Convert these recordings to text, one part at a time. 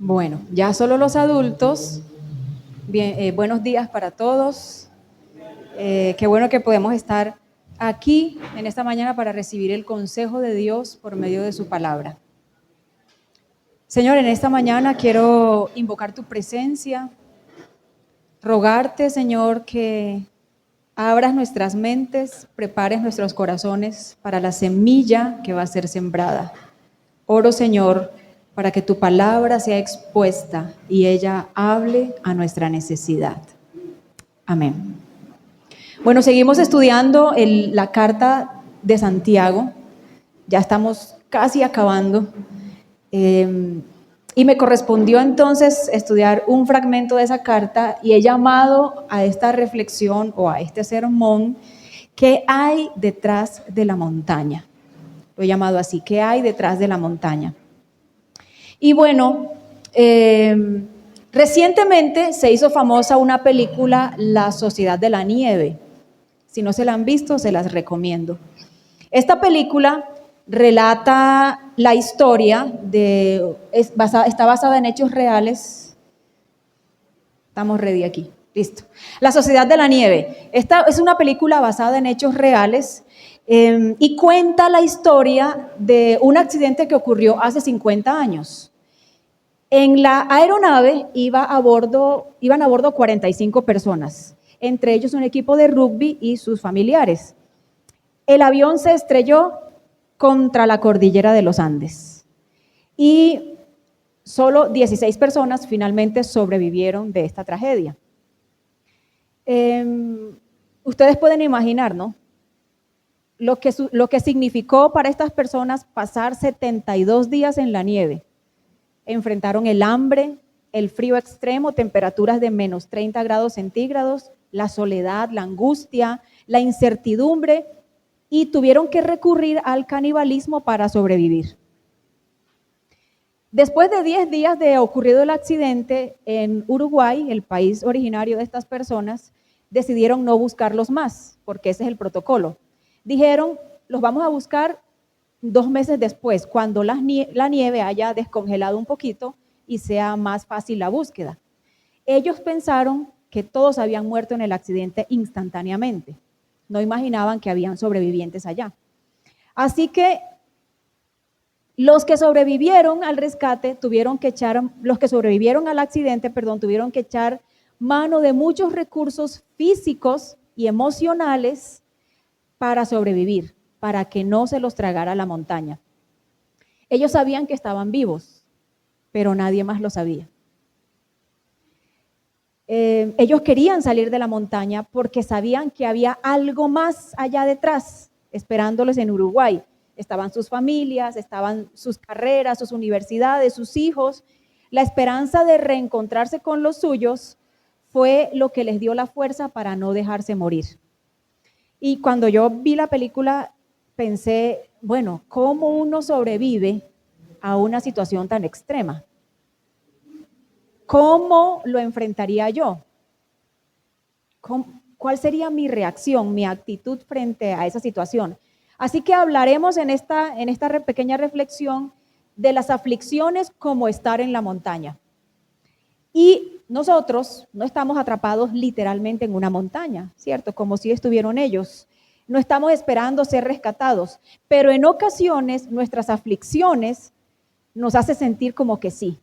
Bueno, ya solo los adultos. Bien, buenos días para todos. Qué bueno que podemos estar aquí en esta mañana para recibir el consejo de Dios por medio de su palabra. Señor, en esta mañana quiero invocar tu presencia, rogarte, Señor, que abras nuestras mentes, prepares nuestros corazones para la semilla que va a ser sembrada. Oro, Señor, para que tu palabra sea expuesta y ella hable a nuestra necesidad. Amén. Bueno, seguimos estudiando la carta de Santiago. Ya estamos casi acabando. Y me correspondió entonces estudiar un fragmento de esa carta y he llamado a esta reflexión o a este sermón ¿qué hay detrás de la montaña? Lo he llamado así, ¿qué hay detrás de la montaña? Y bueno, recientemente se hizo famosa una película, La Sociedad de la Nieve. Si no se la han visto, se las recomiendo. Esta película relata la historia está basada en hechos reales. Estamos ready aquí, listo. La Sociedad de la Nieve. Esta es una película basada en hechos reales y cuenta la historia de un accidente que ocurrió hace 50 años. En la aeronave iban a bordo 45 personas, entre ellos un equipo de rugby y sus familiares. El avión se estrelló contra la cordillera de los Andes y solo 16 personas finalmente sobrevivieron de esta tragedia. Ustedes pueden imaginar, ¿no? Lo que significó para estas personas pasar 72 días en la nieve. Enfrentaron el hambre, el frío extremo, temperaturas de menos 30 grados centígrados, la soledad, la angustia, la incertidumbre y tuvieron que recurrir al canibalismo para sobrevivir. Después de 10 días de ocurrido el accidente en Uruguay, el país originario de estas personas, decidieron no buscarlos más, porque ese es el protocolo. Dijeron, los vamos a buscar 2 meses después, cuando la nieve haya descongelado un poquito y sea más fácil la búsqueda. Ellos pensaron que todos habían muerto en el accidente instantáneamente. No imaginaban que habían sobrevivientes allá. Así que los que sobrevivieron al rescate los que sobrevivieron al accidente, tuvieron que echar mano de muchos recursos físicos y emocionales para sobrevivir, para que no se los tragara la montaña. Ellos sabían que estaban vivos, pero nadie más lo sabía. Ellos querían salir de la montaña porque sabían que había algo más allá detrás, esperándoles en Uruguay. Estaban sus familias, estaban sus carreras, sus universidades, sus hijos. La esperanza de reencontrarse con los suyos fue lo que les dio la fuerza para no dejarse morir. Y cuando yo vi la película, pensé, bueno, ¿cómo uno sobrevive a una situación tan extrema? ¿Cómo lo enfrentaría yo? ¿Cuál sería mi reacción, mi actitud frente a esa situación? Así que hablaremos en esta pequeña reflexión de las aflicciones como estar en la montaña. Y nosotros no estamos atrapados literalmente en una montaña, ¿cierto? Como si estuvieron ellos. No estamos esperando ser rescatados, pero en ocasiones nuestras aflicciones nos hace sentir como que sí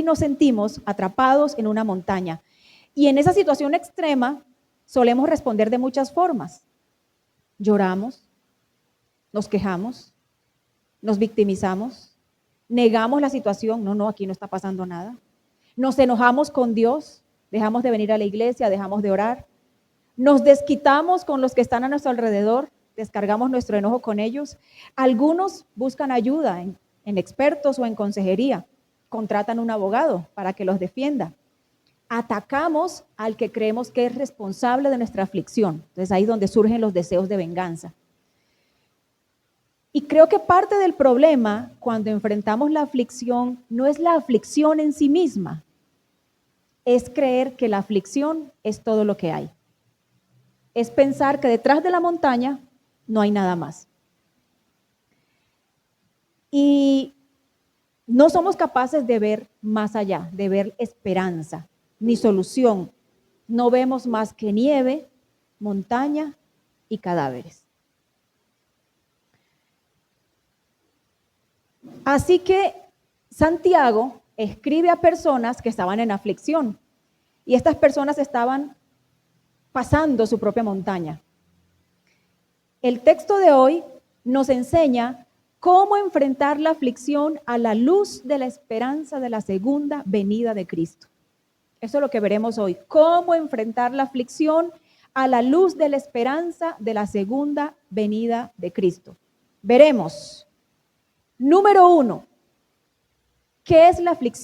nos sentimos atrapados en una montaña. Y en esa situación extrema solemos responder de muchas formas. Lloramos, nos quejamos, nos victimizamos, negamos la situación, no, aquí no está pasando nada. Nos enojamos con Dios, dejamos de venir a la iglesia, dejamos de orar. Nos desquitamos con los que están a nuestro alrededor, descargamos nuestro enojo con ellos. Algunos buscan ayuda en expertos o en consejería. Contratan un abogado para que los defienda. Atacamos al que creemos que es responsable de nuestra aflicción. Entonces ahí es donde surgen los deseos de venganza. Y creo que parte del problema cuando enfrentamos la aflicción no es la aflicción en sí misma, es creer que la aflicción es todo lo que hay. Es pensar que detrás de la montaña no hay nada más. Y No somos capaces de ver más allá, de ver esperanza, ni solución. No vemos más que nieve, montaña y cadáveres. Así que Santiago escribe a personas que estaban en aflicción y estas personas estaban pasando su propia montaña. El texto de hoy nos enseña cómo enfrentar la aflicción a la luz de la esperanza de la segunda venida de Cristo. Eso es lo que veremos hoy. Cómo enfrentar la aflicción a la luz de la esperanza de la segunda venida de Cristo. Veremos. Número 1, ¿qué es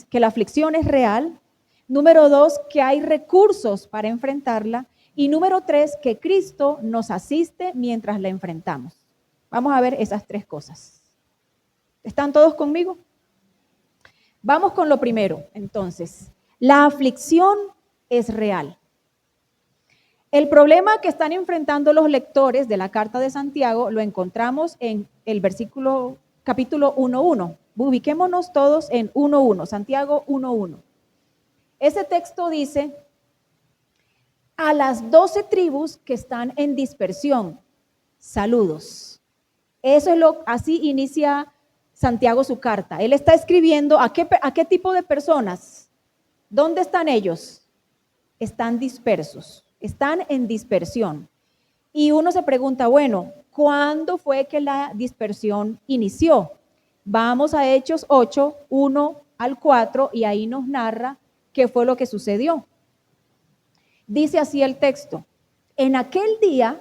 que la aflicción es real? Número 2, que hay recursos para enfrentarla. Y número 3, que Cristo nos asiste mientras la enfrentamos. Vamos a ver esas 3 cosas. ¿Están todos conmigo? Vamos con lo primero, entonces. La aflicción es real. El problema que están enfrentando los lectores de la carta de Santiago lo encontramos en el capítulo 1:1. Ubiquémonos todos en 1:1, Santiago 1:1. Ese texto dice: a las 12 tribus que están en dispersión, saludos. Así inicia Santiago su carta. Él está escribiendo a qué tipo de personas. ¿Dónde están ellos? Están dispersos, están en dispersión. Y uno se pregunta, bueno, ¿cuándo fue que la dispersión inició? Vamos a Hechos 8, 1 al 4, y ahí nos narra qué fue lo que sucedió. Dice así el texto: en aquel día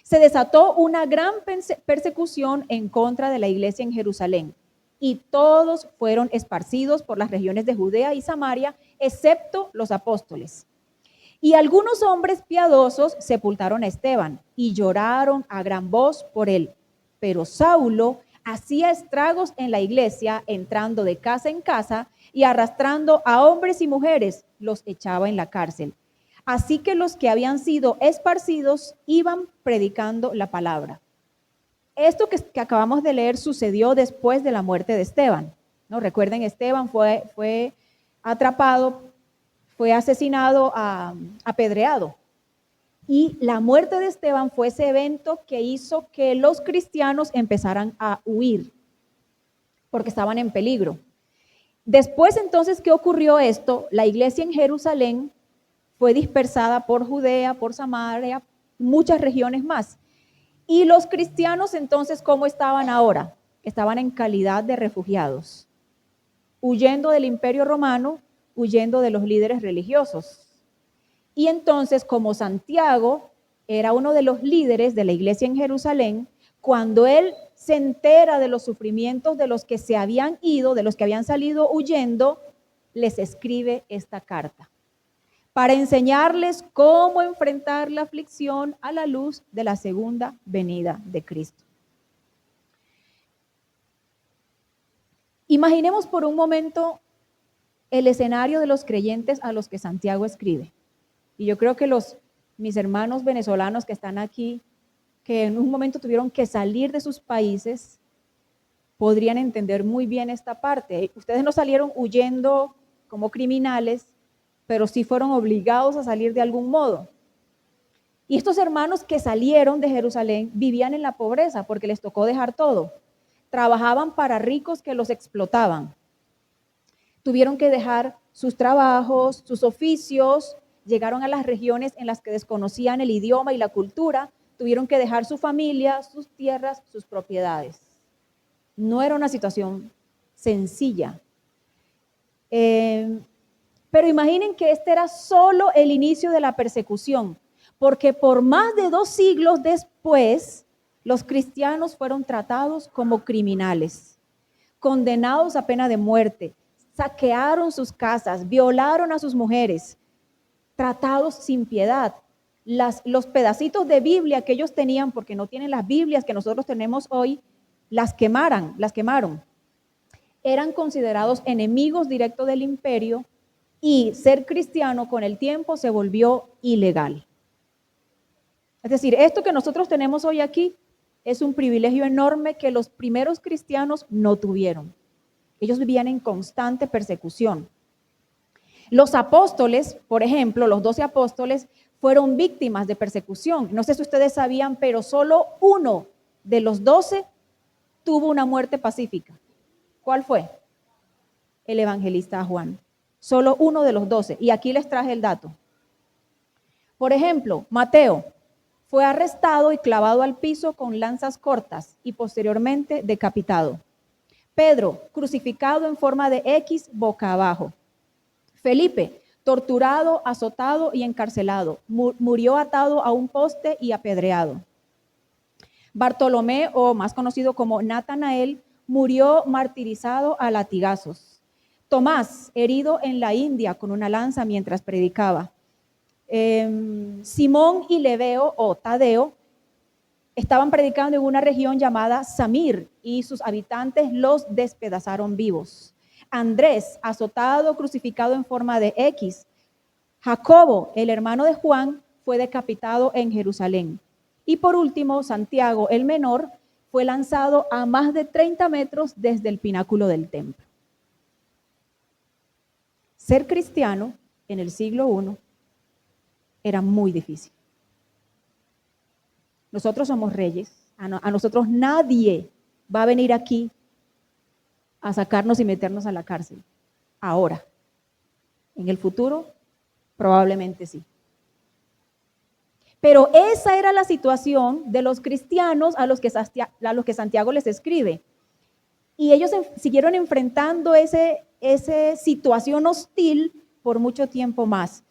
se desató una gran persecución en contra de la iglesia en Jerusalén, y todos fueron esparcidos por las regiones de Judea y Samaria, excepto los apóstoles. Y algunos hombres piadosos sepultaron a Esteban y lloraron a gran voz por él. Pero Saulo hacía estragos en la iglesia, entrando de casa en casa y arrastrando a hombres y mujeres, los echaba en la cárcel. Así que los que habían sido esparcidos iban predicando la palabra. Esto que acabamos de leer sucedió después de la muerte de Esteban, ¿no? Recuerden, Esteban fue atrapado, fue asesinado, apedreado. Y la muerte de Esteban fue ese evento que hizo que los cristianos empezaran a huir, porque estaban en peligro. Después entonces, ¿qué ocurrió esto? La iglesia en Jerusalén fue dispersada por Judea, por Samaria, muchas regiones más. Y los cristianos entonces, ¿cómo estaban ahora? Estaban en calidad de refugiados, huyendo del Imperio Romano, huyendo de los líderes religiosos. Y entonces, como Santiago era uno de los líderes de la iglesia en Jerusalén, cuando él se entera de los sufrimientos de los que se habían ido, de los que habían salido huyendo, les escribe esta carta para enseñarles cómo enfrentar la aflicción a la luz de la segunda venida de Cristo. Imaginemos por un momento el escenario de los creyentes a los que Santiago escribe. Y yo creo que mis hermanos venezolanos que están aquí, que en un momento tuvieron que salir de sus países, podrían entender muy bien esta parte. Ustedes no salieron huyendo como criminales, pero sí fueron obligados a salir de algún modo. Y estos hermanos que salieron de Jerusalén vivían en la pobreza porque les tocó dejar todo. Trabajaban para ricos que los explotaban. Tuvieron que dejar sus trabajos, sus oficios, llegaron a las regiones en las que desconocían el idioma y la cultura, tuvieron que dejar su familia, sus tierras, sus propiedades. No era una situación sencilla. Pero imaginen que este era solo el inicio de la persecución, porque por más de 2 siglos después, los cristianos fueron tratados como criminales, condenados a pena de muerte, saquearon sus casas, violaron a sus mujeres, tratados sin piedad. Los pedacitos de Biblia que ellos tenían, porque no tienen las Biblias que nosotros tenemos hoy, las quemaron. Eran considerados enemigos directos del imperio y ser cristiano con el tiempo se volvió ilegal. Es decir, esto que nosotros tenemos hoy aquí es un privilegio enorme que los primeros cristianos no tuvieron. Ellos vivían en constante persecución. Los apóstoles, por ejemplo, los 12 apóstoles, fueron víctimas de persecución. No sé si ustedes sabían, pero solo uno de los 12 tuvo una muerte pacífica. ¿Cuál fue? El evangelista Juan. Solo uno de los 12. Y aquí les traje el dato. Por ejemplo, Mateo fue arrestado y clavado al piso con lanzas cortas y posteriormente decapitado. Pedro, crucificado en forma de X boca abajo. Felipe, torturado, azotado y encarcelado. Murió atado a un poste y apedreado. Bartolomé, o más conocido como Natanael, murió martirizado a latigazos. Tomás, herido en la India con una lanza mientras predicaba. Simón y Leveo, o Tadeo, estaban predicando en una región llamada Samir y sus habitantes los despedazaron vivos. Andrés, azotado, crucificado en forma de X. Jacobo, el hermano de Juan, fue decapitado en Jerusalén. Y por último, Santiago, el menor, fue lanzado a más de 30 metros desde el pináculo del templo. Ser cristiano en el siglo I era muy difícil. Nosotros somos reyes, a nosotros nadie va a venir aquí a sacarnos y meternos a la cárcel. Ahora, en el futuro, probablemente sí. Pero esa era la situación de los cristianos a los que Santiago les escribe. Y ellos siguieron enfrentando esa situación hostil por mucho tiempo más.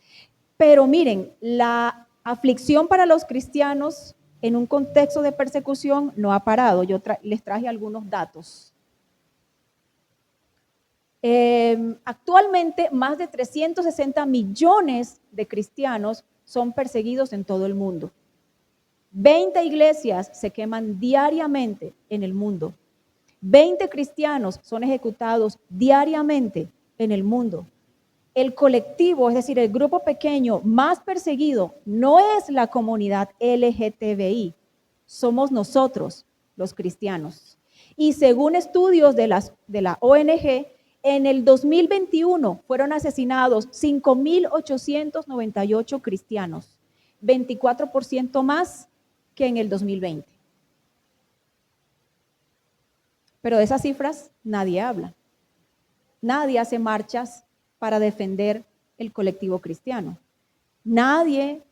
Pero miren, la aflicción para los cristianos en un contexto de persecución no ha parado. Yo les traje algunos datos. Actualmente, más de 360 millones de cristianos son perseguidos en todo el mundo. 20 iglesias se queman diariamente en el mundo. 20 cristianos son ejecutados diariamente en el mundo. El colectivo, es decir, el grupo pequeño más perseguido no es la comunidad LGTBI, somos nosotros, los cristianos. Y según estudios de la ONG, en el 2021 fueron asesinados 5.898 cristianos, 24% más que en el 2020. Pero de esas cifras nadie habla. Nadie hace marchas para defender el colectivo cristiano. Nadie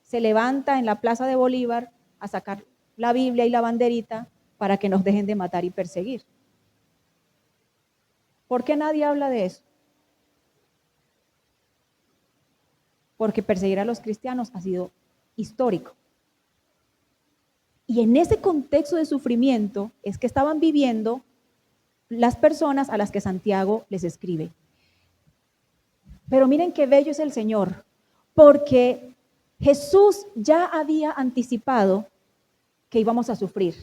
se levanta en la Plaza de Bolívar a sacar la Biblia y la banderita para que nos dejen de matar y perseguir. ¿Por qué nadie habla de eso? Porque perseguir a los cristianos ha sido histórico. Y en ese contexto de sufrimiento es que estaban viviendo las personas a las que Santiago les escribe. Pero miren qué bello es el Señor, porque Jesús ya había anticipado que íbamos a sufrir.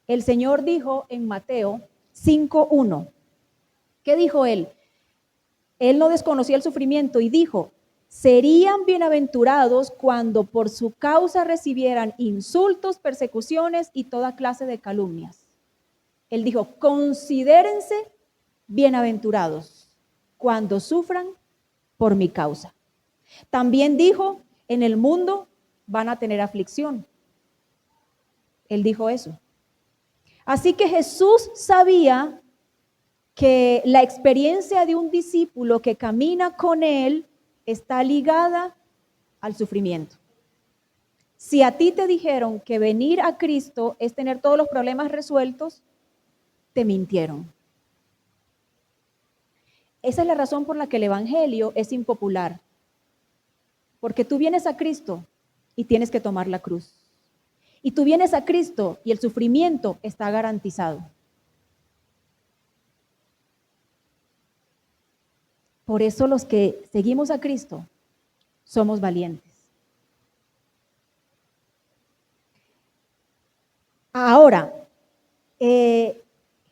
El Señor dijo en Mateo 5:1, ¿qué dijo Él? Él no desconocía el sufrimiento y dijo, serían bienaventurados cuando por su causa recibieran insultos, persecuciones y toda clase de calumnias. Él dijo, considérense bienaventurados cuando sufran por mi causa. También dijo, en el mundo van a tener aflicción. Él dijo eso. Así que Jesús sabía que la experiencia de un discípulo que camina con Él está ligada al sufrimiento. Si a ti te dijeron que venir a Cristo es tener todos los problemas resueltos, te mintieron. Esa es la razón por la que el Evangelio es impopular. Porque tú vienes a Cristo y tienes que tomar la cruz. Y tú vienes a Cristo y el sufrimiento está garantizado. Por eso los que seguimos a Cristo somos valientes. Ahora,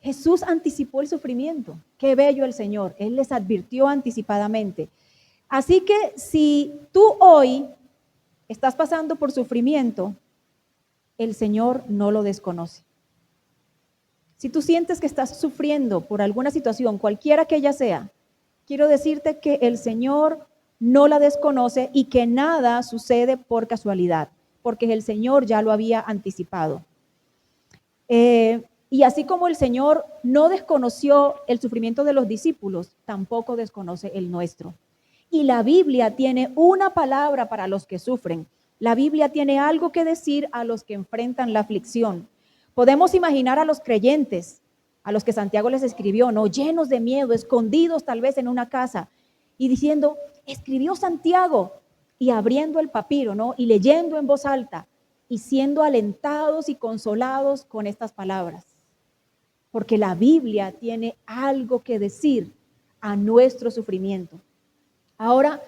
Jesús anticipó el sufrimiento. Qué bello el Señor. Él les advirtió anticipadamente. Así que si tú hoy estás pasando por sufrimiento, el Señor no lo desconoce. Si tú sientes que estás sufriendo por alguna situación, cualquiera que ella sea, quiero decirte que el Señor no la desconoce y que nada sucede por casualidad, porque el Señor ya lo había anticipado. Y así como el Señor no desconoció el sufrimiento de los discípulos, tampoco desconoce el nuestro. Y la Biblia tiene una palabra para los que sufren. La Biblia tiene algo que decir a los que enfrentan la aflicción. Podemos imaginar a los creyentes, a los que Santiago les escribió, ¿no? Llenos de miedo, escondidos tal vez en una casa, y diciendo, escribió Santiago, y abriendo el papiro, ¿no? Y leyendo en voz alta, y siendo alentados y consolados con estas palabras. Porque la Biblia tiene algo que decir a nuestro sufrimiento. Ahora,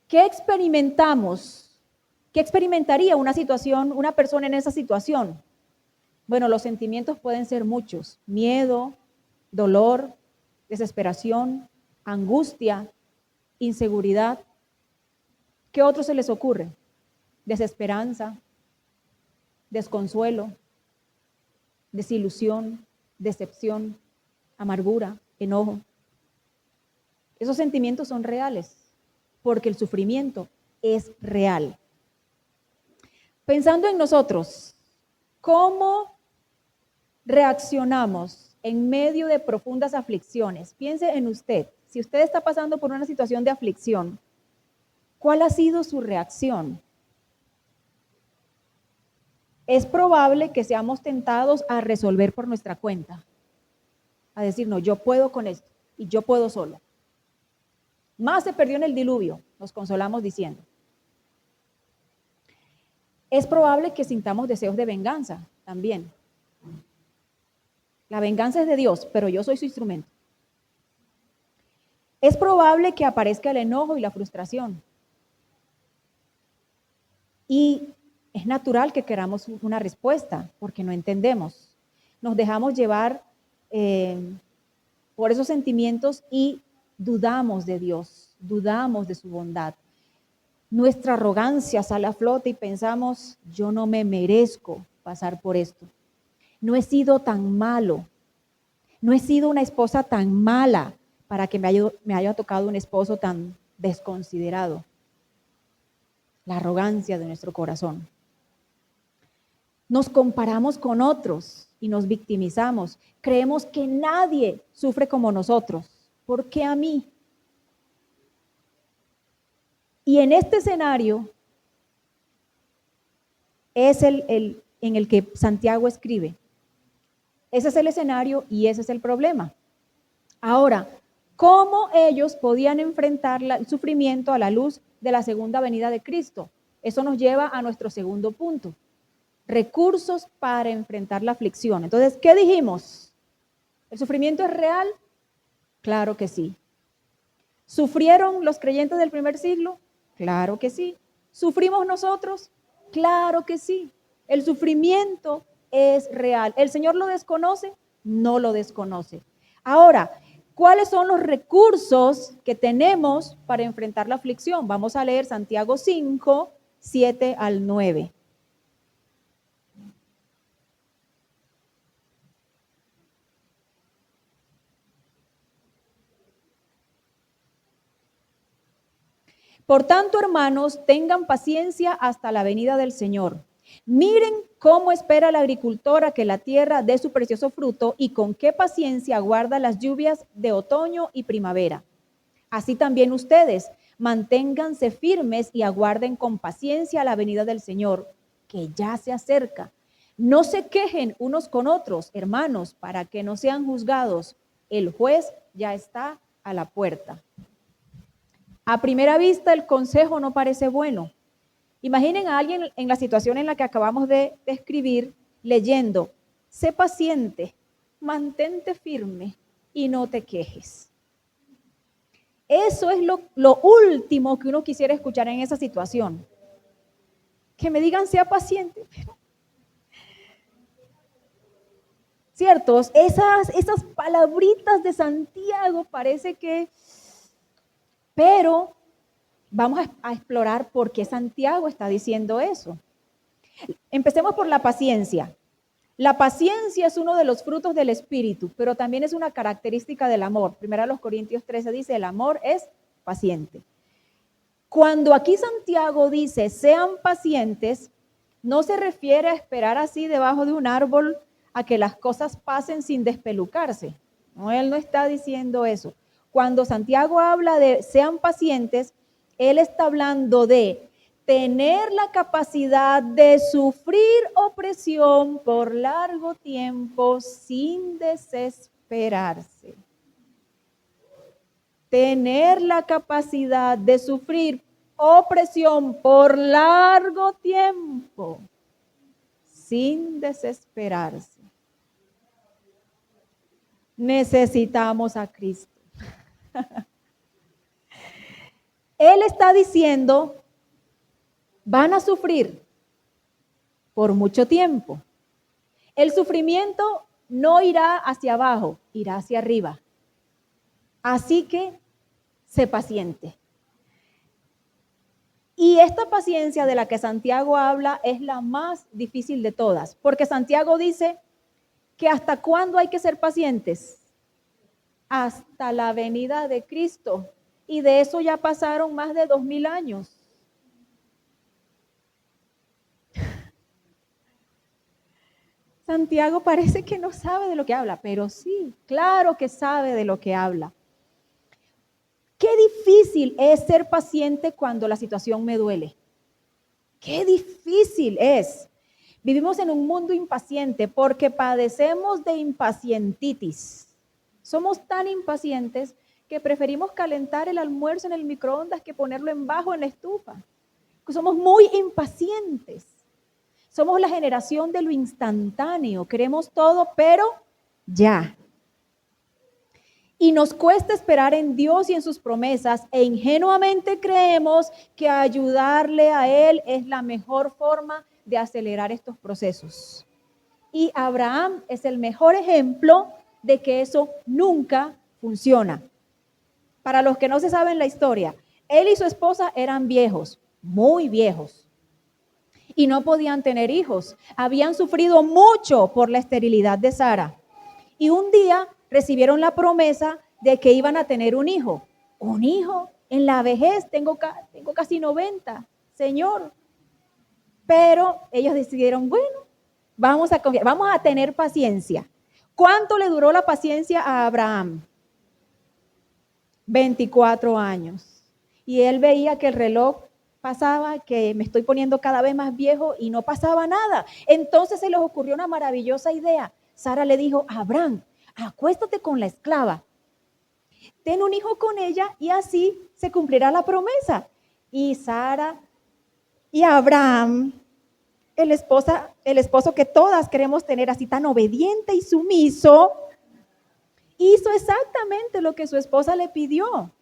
¿qué experimentamos? ¿Qué experimentaría una persona en esa situación? Bueno, los sentimientos pueden ser muchos: miedo, dolor, desesperación, angustia, inseguridad. ¿Qué otro se les ocurre? Desesperanza, desconsuelo, desilusión, decepción, amargura, enojo. Esos sentimientos son reales porque el sufrimiento es real. Pensando en nosotros, ¿cómo reaccionamos en medio de profundas aflicciones? Piense en usted. Si usted está pasando por una situación de aflicción, ¿cuál ha sido su reacción? Es probable que seamos tentados a resolver por nuestra cuenta, a decir, no, yo puedo con esto y yo puedo solo. Más se perdió en el diluvio, nos consolamos diciendo. Es probable que sintamos deseos de venganza también. La venganza es de Dios, pero yo soy su instrumento. Es probable que aparezca el enojo y la frustración. Y es natural que queramos una respuesta, porque no entendemos. Nos dejamos llevar por esos sentimientos y dudamos de Dios, dudamos de su bondad. Nuestra arrogancia sale a flote y pensamos, yo no me merezco pasar por esto. No he sido tan malo, no he sido una esposa tan mala para que me haya tocado un esposo tan desconsiderado. La arrogancia de nuestro corazón. Nos comparamos con otros y nos victimizamos. Creemos que nadie sufre como nosotros. ¿Por qué a mí? Y en este escenario es el en el que Santiago escribe. Ese es el escenario y ese es el problema. Ahora, ¿cómo ellos podían enfrentar el sufrimiento a la luz de la segunda venida de Cristo? Eso nos lleva a nuestro segundo punto. Recursos para enfrentar la aflicción. Entonces, ¿qué dijimos? ¿El sufrimiento es real? Claro que sí. ¿Sufrieron los creyentes del primer siglo? Claro que sí. ¿Sufrimos nosotros? Claro que sí. El sufrimiento es real. ¿El Señor lo desconoce? No lo desconoce. Ahora, ¿cuáles son los recursos que tenemos para enfrentar la aflicción? Vamos a leer Santiago 5, 7 al 9. Por tanto, hermanos, tengan paciencia hasta la venida del Señor. Miren cómo espera el agricultor a que la tierra dé su precioso fruto y con qué paciencia aguarda las lluvias de otoño y primavera. Así también ustedes, manténganse firmes y aguarden con paciencia la venida del Señor, que ya se acerca. No se quejen unos con otros, hermanos, para que no sean juzgados. El juez ya está a la puerta. A primera vista, el consejo no parece bueno. Imaginen a alguien en la situación en la que acabamos de describir, leyendo, sé paciente, mantente firme y no te quejes. Eso es lo último que uno quisiera escuchar en esa situación. Que me digan, sea paciente. ¿Cierto? Esas palabritas de Santiago parece que... Pero vamos a explorar por qué Santiago está diciendo eso. Empecemos por la paciencia. La paciencia es uno de los frutos del Espíritu, pero también es una característica del amor. Primero los Corintios 13 dice, el amor es paciente. Cuando aquí Santiago dice, sean pacientes, no se refiere a esperar así debajo de un árbol a que las cosas pasen sin despelucarse. No, él no está diciendo eso. Cuando Santiago habla de sean pacientes, él está hablando de tener la capacidad de sufrir opresión por largo tiempo sin desesperarse. Tener la capacidad de sufrir opresión por largo tiempo sin desesperarse. Necesitamos a Cristo. Él está diciendo, van a sufrir por mucho tiempo. El sufrimiento no irá hacia abajo, irá hacia arriba. Así que, sé paciente. Y esta paciencia de la que Santiago habla es la más difícil de todas, porque Santiago dice que hasta cuándo hay que ser pacientes, hasta la venida de Cristo, y de eso ya pasaron más de 2000 años. Santiago parece que no sabe de lo que habla, pero sí, claro que sabe de lo que habla. Qué difícil es ser paciente cuando la situación me duele. Qué difícil es. Vivimos en un mundo impaciente porque padecemos de impacientitis. Somos tan impacientes que preferimos calentar el almuerzo en el microondas que ponerlo en bajo en la estufa. Somos muy impacientes. Somos la generación de lo instantáneo. Queremos todo, pero ya. Y nos cuesta esperar en Dios y en sus promesas e ingenuamente creemos que ayudarle a Él es la mejor forma de acelerar estos procesos. Y Abraham es el mejor ejemplo de que eso nunca funciona. Para los que no se saben la historia, él y su esposa eran viejos, muy viejos, y no podían tener hijos. Habían sufrido mucho por la esterilidad de Sara. Y un día recibieron la promesa de que iban a tener un hijo. Un hijo en la vejez, tengo casi 90, Señor. Pero ellos decidieron, bueno, vamos a tener paciencia. ¿Cuánto le duró la paciencia a Abraham? 24 años. Y él veía que el reloj pasaba, que me estoy poniendo cada vez más viejo y no pasaba nada. Entonces se les ocurrió una maravillosa idea. Sara le dijo, Abraham, acuéstate con la esclava, ten un hijo con ella y así se cumplirá la promesa. Y Sara y Abraham, el esposo que todas queremos tener así tan obediente y sumiso, hizo exactamente lo que su esposa le pidió.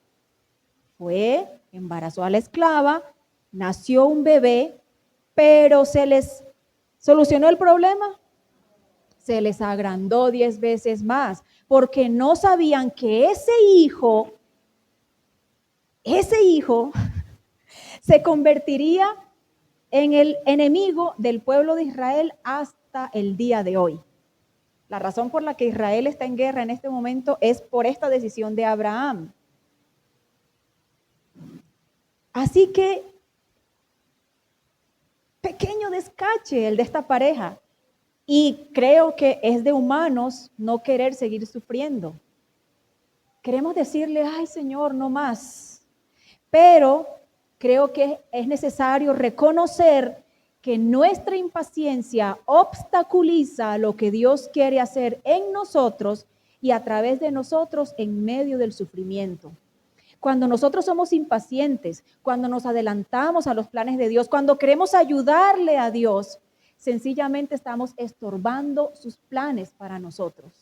Embarazó a la esclava, nació un bebé, pero se les solucionó el problema. Se les agrandó 10 veces más, porque no sabían que ese hijo se convertiría en el enemigo del pueblo de Israel hasta el día de hoy. La razón por la que Israel está en guerra en este momento es por esta decisión de Abraham. Así que, pequeño descache el de esta pareja. Y creo que es de humanos no querer seguir sufriendo. Queremos decirle, ay Señor, no más. Pero creo que es necesario reconocer que nuestra impaciencia obstaculiza lo que Dios quiere hacer en nosotros y a través de nosotros en medio del sufrimiento. Cuando nosotros somos impacientes, cuando nos adelantamos a los planes de Dios, cuando queremos ayudarle a Dios, sencillamente estamos estorbando sus planes para nosotros.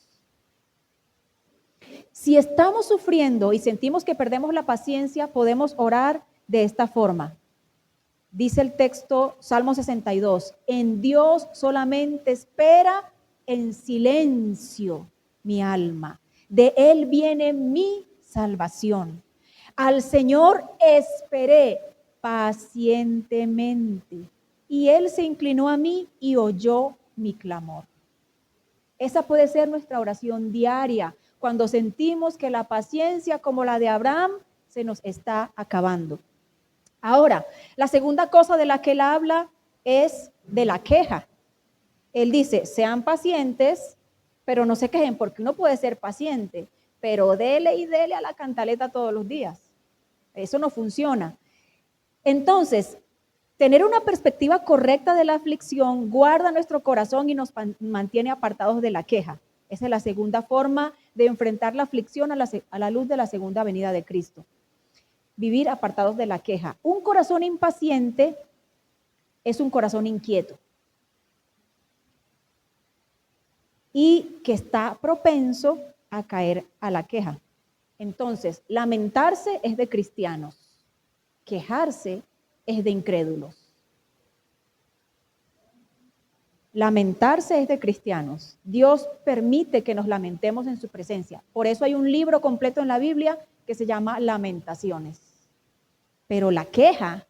Si estamos sufriendo y sentimos que perdemos la paciencia, podemos orar de esta forma. Dice el texto, Salmo 62, en Dios solamente espera en silencio mi alma. De Él viene mi salvación. Al Señor esperé pacientemente. Y Él se inclinó a mí y oyó mi clamor. Esa puede ser nuestra oración diaria, cuando sentimos que la paciencia como la de Abraham se nos está acabando. Ahora, la segunda cosa de la que él habla es de la queja. Él dice, sean pacientes, pero no se quejen, porque uno puede ser paciente, pero dele y dele a la cantaleta todos los días. Eso no funciona. Entonces, tener una perspectiva correcta de la aflicción guarda nuestro corazón y nos mantiene apartados de la queja. Esa es la segunda forma de enfrentar la aflicción a la luz de la segunda venida de Cristo. Vivir apartados de la queja. Un corazón impaciente es un corazón inquieto y que está propenso a caer a la queja. Entonces, lamentarse es de cristianos, quejarse es de incrédulos. Lamentarse es de cristianos. Dios permite que nos lamentemos en su presencia. Por eso hay un libro completo en la Biblia que se llama Lamentaciones. Pero la queja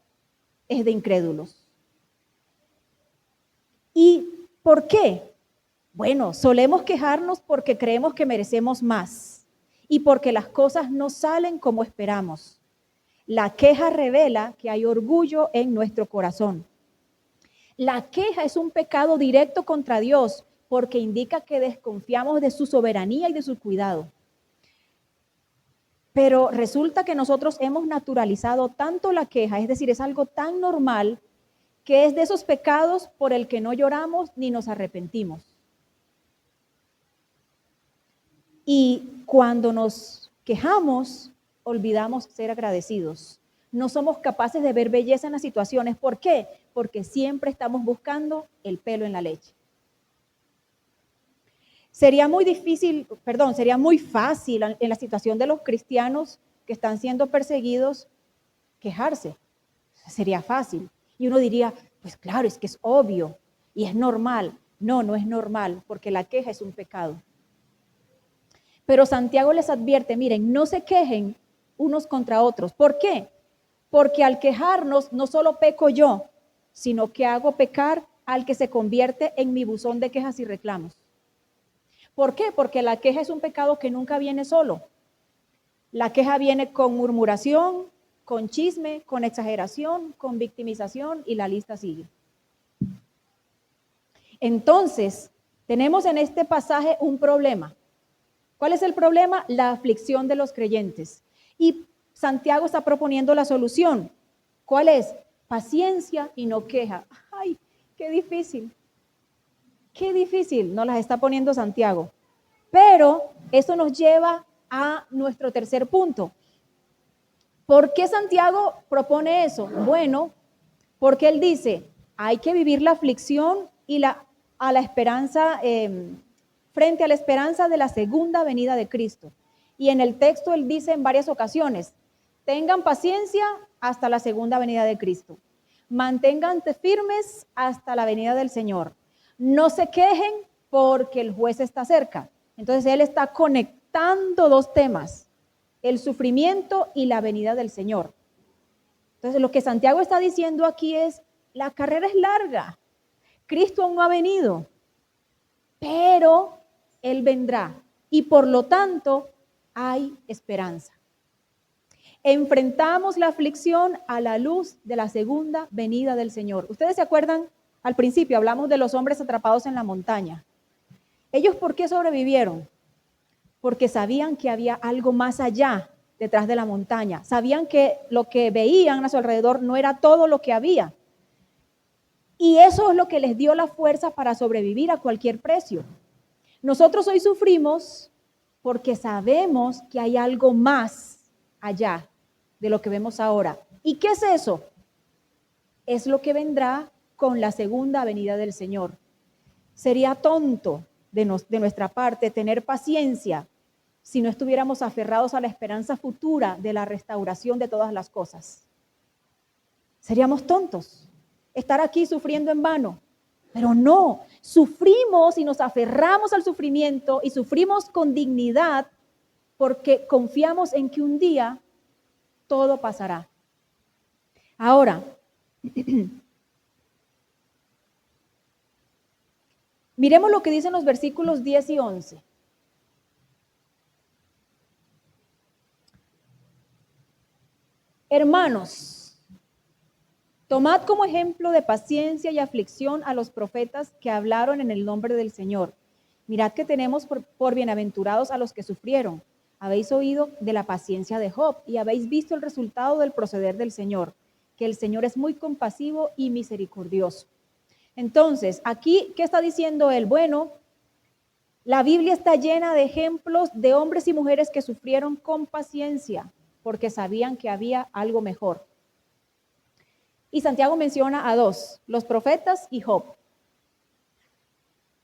es de incrédulos. ¿Y por qué? Bueno, solemos quejarnos porque creemos que merecemos más y porque las cosas no salen como esperamos. La queja revela que hay orgullo en nuestro corazón. La queja es un pecado directo contra Dios porque indica que desconfiamos de su soberanía y de su cuidado. Pero resulta que nosotros hemos naturalizado tanto la queja, es decir, es algo tan normal que es de esos pecados por el que no lloramos ni nos arrepentimos. Y cuando nos quejamos, olvidamos ser agradecidos. No somos capaces de ver belleza en las situaciones. ¿Por qué? Porque siempre estamos buscando el pelo en la leche. Sería muy fácil en la situación de los cristianos que están siendo perseguidos quejarse. Sería fácil. Y uno diría, pues claro, es que es obvio y es normal. No, no es normal, porque la queja es un pecado. Pero Santiago les advierte, miren, no se quejen unos contra otros. ¿Por qué? Porque al quejarnos no solo peco yo, sino que hago pecar al que se convierte en mi buzón de quejas y reclamos. ¿Por qué? Porque la queja es un pecado que nunca viene solo. La queja viene con murmuración, con chisme, con exageración, con victimización y la lista sigue. Entonces, tenemos en este pasaje un problema. ¿Cuál es el problema? La aflicción de los creyentes. Y Santiago está proponiendo la solución. ¿Cuál es? Paciencia y no queja. ¡Ay, qué difícil! Qué difícil nos las está poniendo Santiago. Pero eso nos lleva a nuestro tercer punto. ¿Por qué Santiago propone eso? Bueno, porque él dice, hay que vivir la aflicción y a la esperanza, frente a la esperanza de la segunda venida de Cristo. Y en el texto él dice en varias ocasiones, tengan paciencia hasta la segunda venida de Cristo. Manténganse firmes hasta la venida del Señor. No se quejen porque el juez está cerca. Entonces él está conectando dos temas, el sufrimiento y la venida del Señor. Entonces lo que Santiago está diciendo aquí es, la carrera es larga. Cristo aún no ha venido, pero Él vendrá y por lo tanto hay esperanza. Enfrentamos la aflicción a la luz de la segunda venida del Señor. ¿Ustedes se acuerdan? Al principio hablamos de los hombres atrapados en la montaña. ¿Ellos por qué sobrevivieron? Porque sabían que había algo más allá detrás de la montaña. Sabían que lo que veían a su alrededor no era todo lo que había. Y eso es lo que les dio la fuerza para sobrevivir a cualquier precio. Nosotros hoy sufrimos porque sabemos que hay algo más allá de lo que vemos ahora. ¿Y qué es eso? Es lo que vendrá con la segunda venida del Señor. Sería tonto de nuestra parte tener paciencia si no estuviéramos aferrados a la esperanza futura de la restauración de todas las cosas. Seríamos tontos estar aquí sufriendo en vano. Pero no, sufrimos y nos aferramos al sufrimiento y sufrimos con dignidad porque confiamos en que un día todo pasará. Ahora, Miremos lo que dicen los versículos 10 y 11. Hermanos, tomad como ejemplo de paciencia y aflicción a los profetas que hablaron en el nombre del Señor. Mirad que tenemos por bienaventurados a los que sufrieron. Habéis oído de la paciencia de Job y habéis visto el resultado del proceder del Señor, que el Señor es muy compasivo y misericordioso. Entonces, aquí, ¿qué está diciendo él? Bueno, la Biblia está llena de ejemplos de hombres y mujeres que sufrieron con paciencia porque sabían que había algo mejor. Y Santiago menciona a dos, los profetas y Job.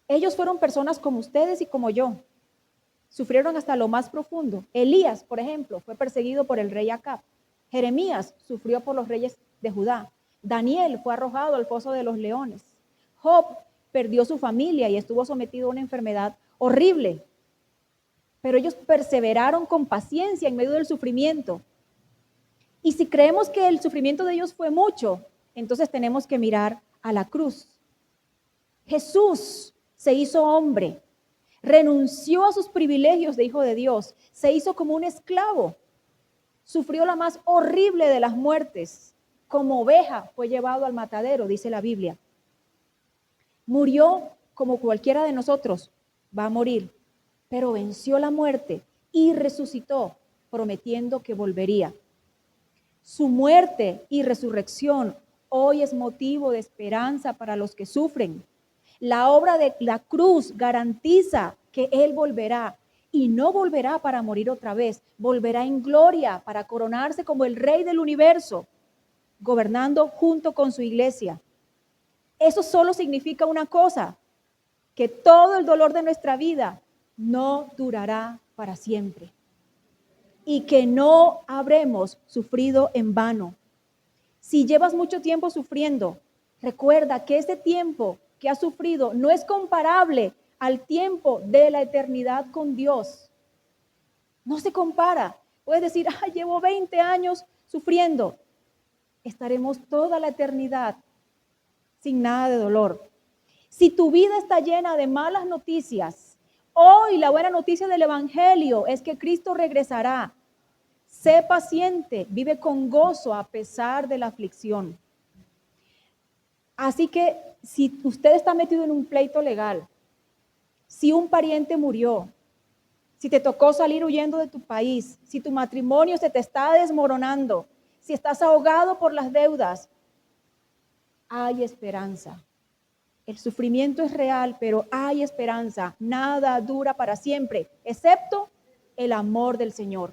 Ellos fueron personas como ustedes y como yo. Sufrieron hasta lo más profundo. Elías, por ejemplo, fue perseguido por el rey Acab. Jeremías sufrió por los reyes de Judá. Daniel fue arrojado al foso de los leones. Job perdió su familia y estuvo sometido a una enfermedad horrible. Pero ellos perseveraron con paciencia en medio del sufrimiento. Y si creemos que el sufrimiento de ellos fue mucho, entonces tenemos que mirar a la cruz. Jesús se hizo hombre, renunció a sus privilegios de hijo de Dios, se hizo como un esclavo, sufrió la más horrible de las muertes, como oveja fue llevado al matadero, dice la Biblia. Murió como cualquiera de nosotros va a morir, pero venció la muerte y resucitó, prometiendo que volvería. Su muerte y resurrección hoy es motivo de esperanza para los que sufren. La obra de la cruz garantiza que Él volverá y no volverá para morir otra vez, volverá en gloria para coronarse como el Rey del universo, gobernando junto con su iglesia. Eso solo significa una cosa, que todo el dolor de nuestra vida no durará para siempre y que no habremos sufrido en vano. Si llevas mucho tiempo sufriendo, recuerda que ese tiempo que has sufrido no es comparable al tiempo de la eternidad con Dios. No se compara. Puedes decir, llevo 20 años sufriendo. Estaremos toda la eternidad sin nada de dolor. Si tu vida está llena de malas noticias, hoy la buena noticia del Evangelio es que Cristo regresará. Sé paciente, vive con gozo a pesar de la aflicción. Así que si usted está metido en un pleito legal, si un pariente murió, si te tocó salir huyendo de tu país, si tu matrimonio se te está desmoronando, si estás ahogado por las deudas, hay esperanza. El sufrimiento es real, pero hay esperanza. Nada dura para siempre, excepto el amor del Señor.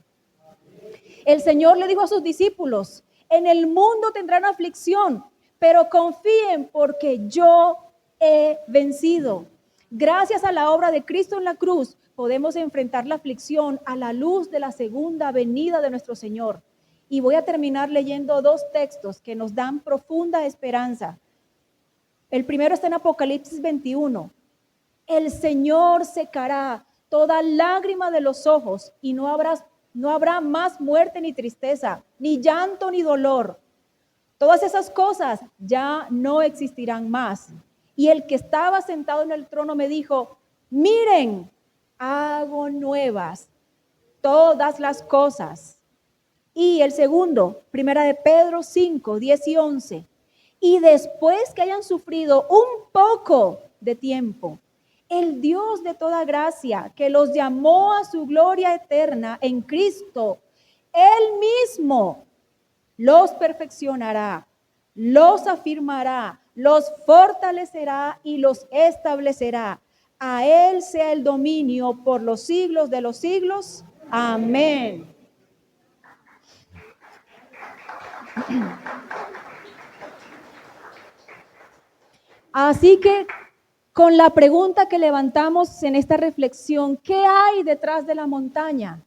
El Señor le dijo a sus discípulos, en el mundo tendrán aflicción, pero confíen porque yo he vencido. Gracias a la obra de Cristo en la cruz, podemos enfrentar la aflicción a la luz de la segunda venida de nuestro Señor. Y voy a terminar leyendo dos textos que nos dan profunda esperanza. El primero está en Apocalipsis 21. El Señor secará toda lágrima de los ojos y no habrá más muerte ni tristeza, ni llanto ni dolor. Todas esas cosas ya no existirán más. Y el que estaba sentado en el trono me dijo, miren, hago nuevas todas las cosas. Y el segundo, primera de Pedro 5, 10 y 11. Y después que hayan sufrido un poco de tiempo, el Dios de toda gracia, que los llamó a su gloria eterna en Cristo, Él mismo los perfeccionará, los afirmará, los fortalecerá y los establecerá. A Él sea el dominio por los siglos de los siglos. Amén. Así que con la pregunta que levantamos en esta reflexión, ¿qué hay detrás de la montaña?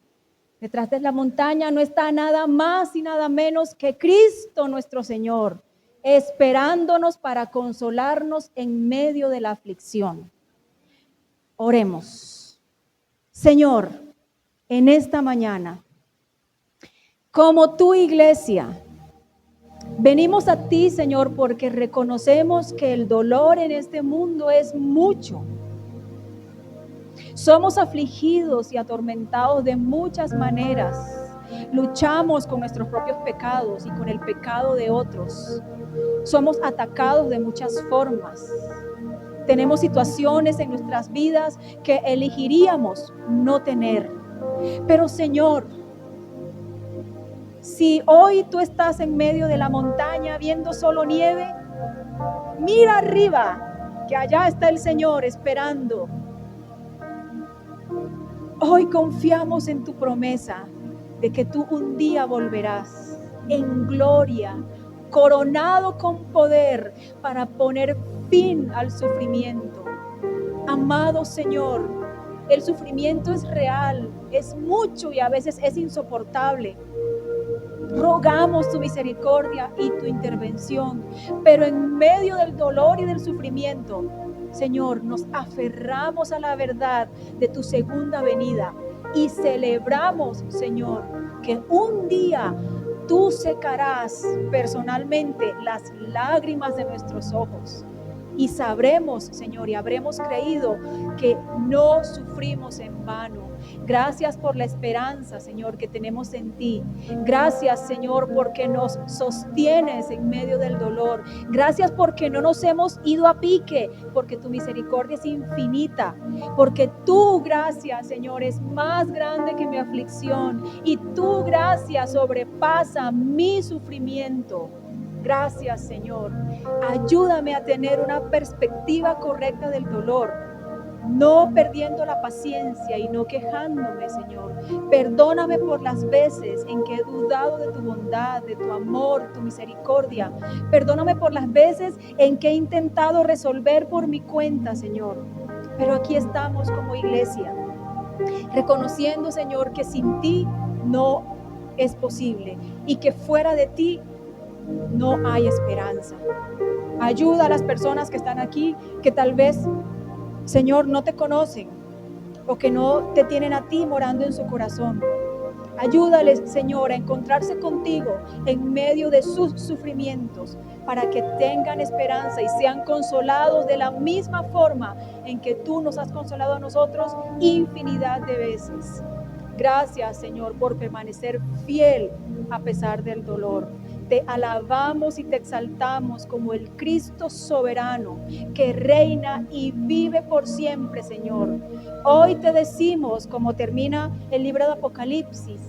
Detrás de la montaña no está nada más y nada menos que Cristo nuestro Señor, esperándonos para consolarnos en medio de la aflicción. Oremos. Señor, en esta mañana, como tu iglesia, venimos a ti, Señor, porque reconocemos que el dolor en este mundo es mucho. Somos afligidos y atormentados de muchas maneras. Luchamos con nuestros propios pecados y con el pecado de otros. Somos atacados de muchas formas. Tenemos situaciones en nuestras vidas que elegiríamos no tener. Pero Señor, si hoy tú estás en medio de la montaña viendo solo nieve, mira arriba, que allá está el Señor esperando. Hoy confiamos en tu promesa de que tú un día volverás en gloria, coronado con poder para poner fin al sufrimiento. Amado Señor, el sufrimiento es real, es mucho y a veces es insoportable. Rogamos tu misericordia y tu intervención, pero en medio del dolor y del sufrimiento, Señor, nos aferramos a la verdad de tu segunda venida y celebramos, Señor, que un día tú secarás personalmente las lágrimas de nuestros ojos. Y sabremos, Señor, y habremos creído que no sufrimos en vano. Gracias por la esperanza, Señor, que tenemos en ti. Gracias, Señor, porque nos sostienes en medio del dolor. Gracias porque no nos hemos ido a pique, porque tu misericordia es infinita, porque tu gracia, Señor, es más grande que mi aflicción y tu gracia sobrepasa mi sufrimiento. Gracias, Señor. Ayúdame a tener una perspectiva correcta del dolor, no perdiendo la paciencia y no quejándome, Señor. Perdóname por las veces en que he dudado de tu bondad, de tu amor, tu misericordia. Perdóname por las veces en que he intentado resolver por mi cuenta, Señor. Pero aquí estamos como iglesia, reconociendo, Señor, que sin ti no es posible y que fuera de ti no hay esperanza. Ayuda a las personas que están aquí, que tal vez, Señor, no te conocen o que no te tienen a ti morando en su corazón. Ayúdales, Señor, a encontrarse contigo en medio de sus sufrimientos para que tengan esperanza y sean consolados de la misma forma en que tú nos has consolado a nosotros infinidad de veces. Gracias, Señor, por permanecer fiel a pesar del dolor. Te alabamos y te exaltamos como el Cristo soberano que reina y vive por siempre, Señor. Hoy te decimos, como termina el libro de Apocalipsis,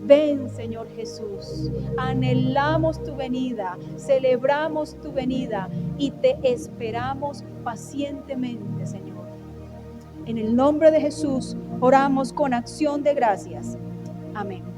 ven, Señor Jesús, anhelamos tu venida, celebramos tu venida y te esperamos pacientemente, Señor. En el nombre de Jesús oramos con acción de gracias. Amén.